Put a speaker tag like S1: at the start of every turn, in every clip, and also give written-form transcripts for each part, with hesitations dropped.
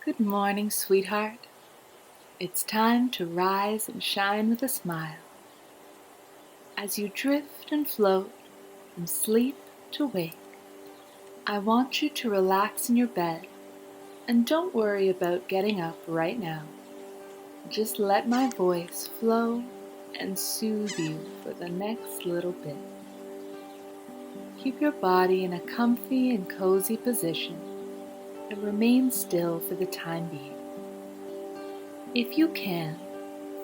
S1: Good morning, sweetheart. It's time to rise and shine with a smile. As you drift and float from sleep to wake, I want you to relax in your bed and don't worry about getting up right now. Just let my voice flow and soothe you for the next little bit. Keep your body in a comfy and cozy position and remain still for the time being. If you can,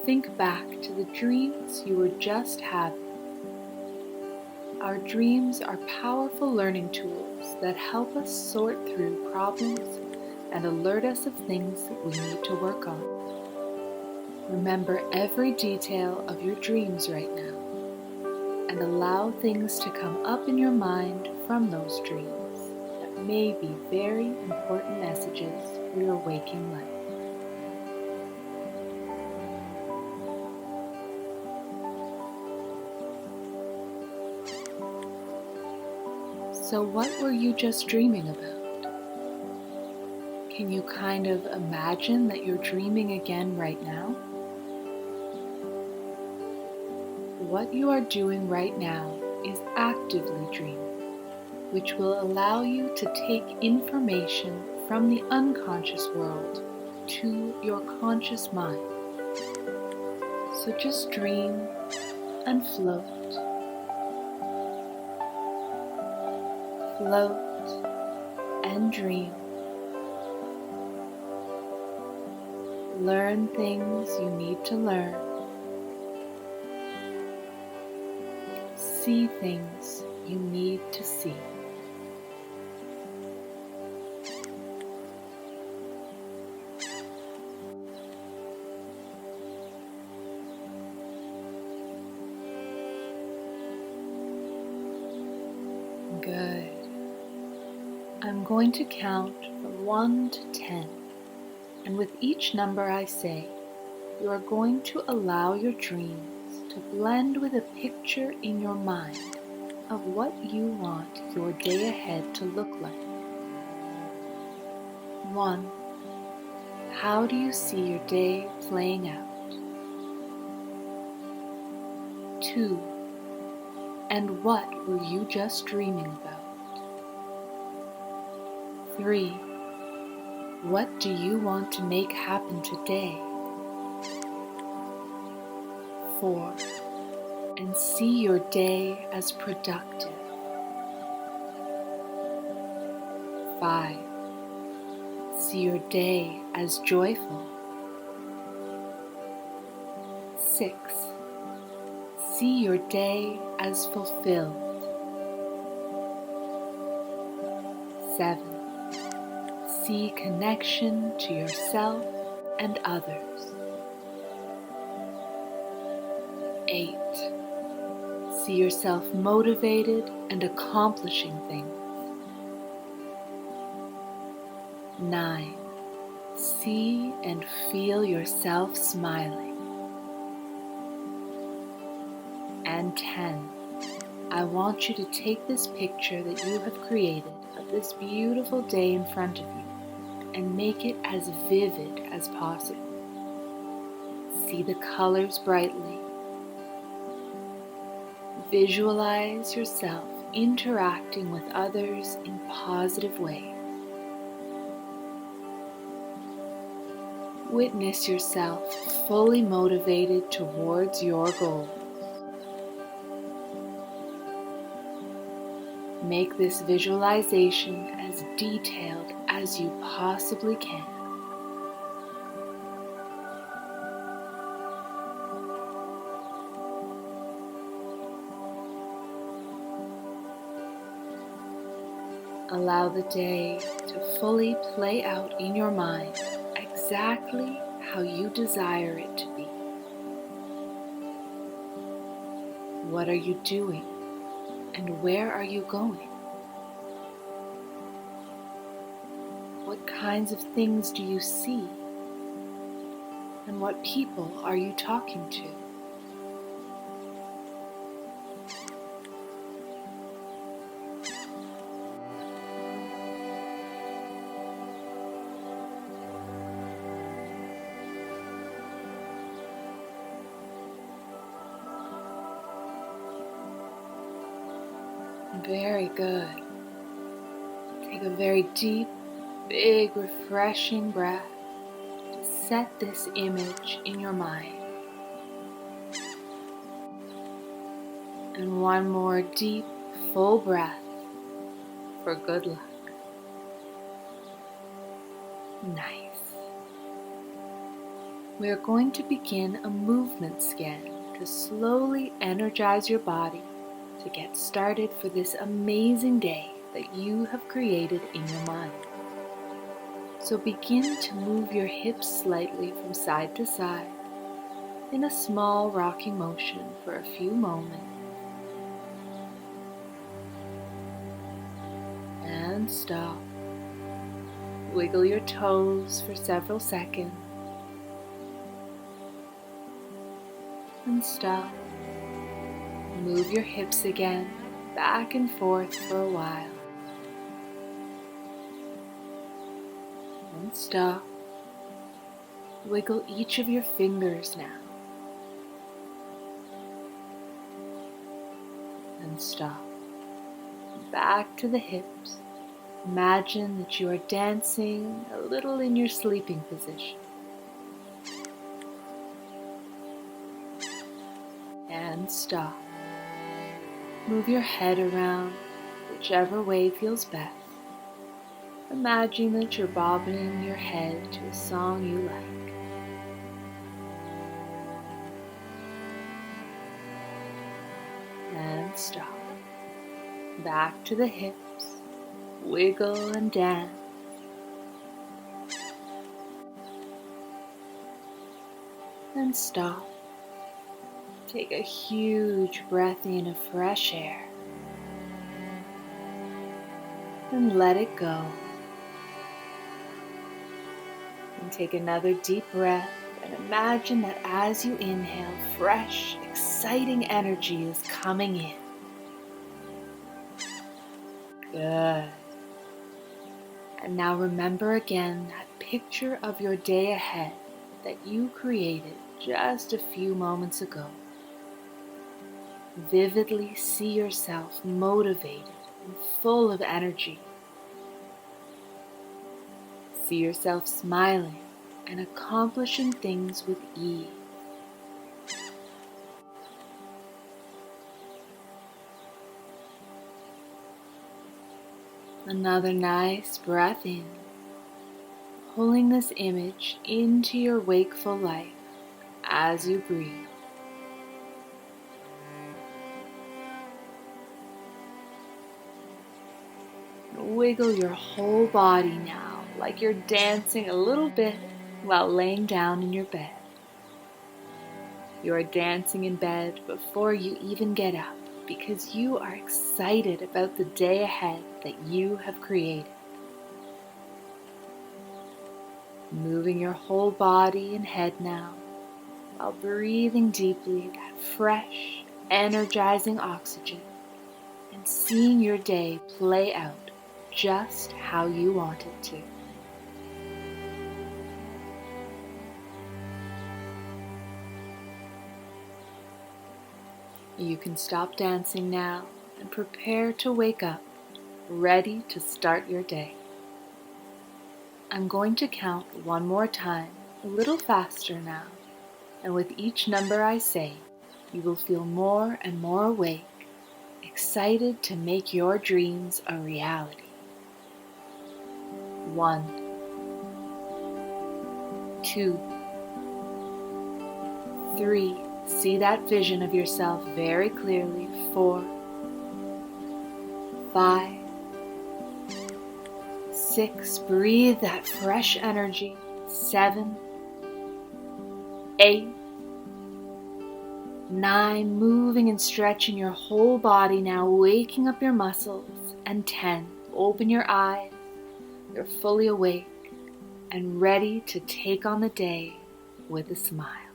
S1: think back to the dreams you were just having. Our dreams are powerful learning tools that help us sort through problems and alert us of things that we need to work on. Remember every detail of your dreams right now and allow things to come up in your mind from those dreams that may be very important messages for your waking life. So what were you just dreaming about? Can you kind of imagine that you're dreaming again right now? What you are doing right now is actively dreaming, which will allow you to take information from the unconscious world to your conscious mind. So just dream and float. Float and dream. Learn things you need to learn. See things you need to see. Good. I'm going to count from 1 to 10, and with each number I say, you are going to allow your dreams to blend with a picture in your mind of what you want your day ahead to look like. 1. How do you see your day playing out? 2. And what were you just dreaming about? 3. What do you want to make happen today? 4. And see your day as productive. 5. See your day as joyful. 6. See your day as fulfilled. 7. See connection to yourself and others. 8. See yourself motivated and accomplishing things. 9. See and feel yourself smiling. And 10. I want you to take this picture that you have created of this beautiful day in front of you and make it as vivid as possible. See the colors brightly. Visualize yourself interacting with others in positive ways. Witness yourself fully motivated towards your goals. Make this visualization as detailed as you possibly can. Allow the day to fully play out in your mind exactly how you desire it to be. What are you doing and where are you going? What kinds of things do you see? And what people are you talking to? Very good. Take a very deep, big, refreshing breath to set this image in your mind. And one more deep, full breath for good luck. Nice. We are going to begin a movement scan to slowly energize your body to get started for this amazing day that you have created in your mind. So begin to move your hips slightly from side to side in a small rocking motion for a few moments. And stop. Wiggle your toes for several seconds. And stop. Move your hips again, back and forth for a while. And stop. Wiggle each of your fingers now. And stop. Back to the hips. Imagine that you are dancing a little in your sleeping position. And stop. Move your head around whichever way feels best. Imagine that you're bobbing your head to a song you like. And stop. Back to the hips. Wiggle and dance. And stop. Take a huge breath in of fresh air. And let it go. And take another deep breath and imagine that as you inhale, fresh, exciting energy is coming in. Good. And now remember again that picture of your day ahead that you created just a few moments ago. Vividly see yourself motivated and full of energy. See yourself smiling and accomplishing things with ease. Another nice breath in, pulling this image into your wakeful life as you breathe. Wiggle your whole body now, like you're dancing a little bit while laying down in your bed. You are dancing in bed before you even get up because you are excited about the day ahead that you have created. Moving your whole body and head now, while breathing deeply that fresh, energizing oxygen and seeing your day play out just how you want it to. You can stop dancing now and prepare to wake up, ready to start your day. I'm going to count one more time, a little faster now, and with each number I say, you will feel more and more awake, excited to make your dreams a reality. 1, 2, 3. See that vision of yourself very clearly. 4, 5, 6. Breathe that fresh energy. 7, 8, 9. Moving and stretching your whole body now, waking up your muscles. And 10. Open your eyes. You're fully awake and ready to take on the day with a smile.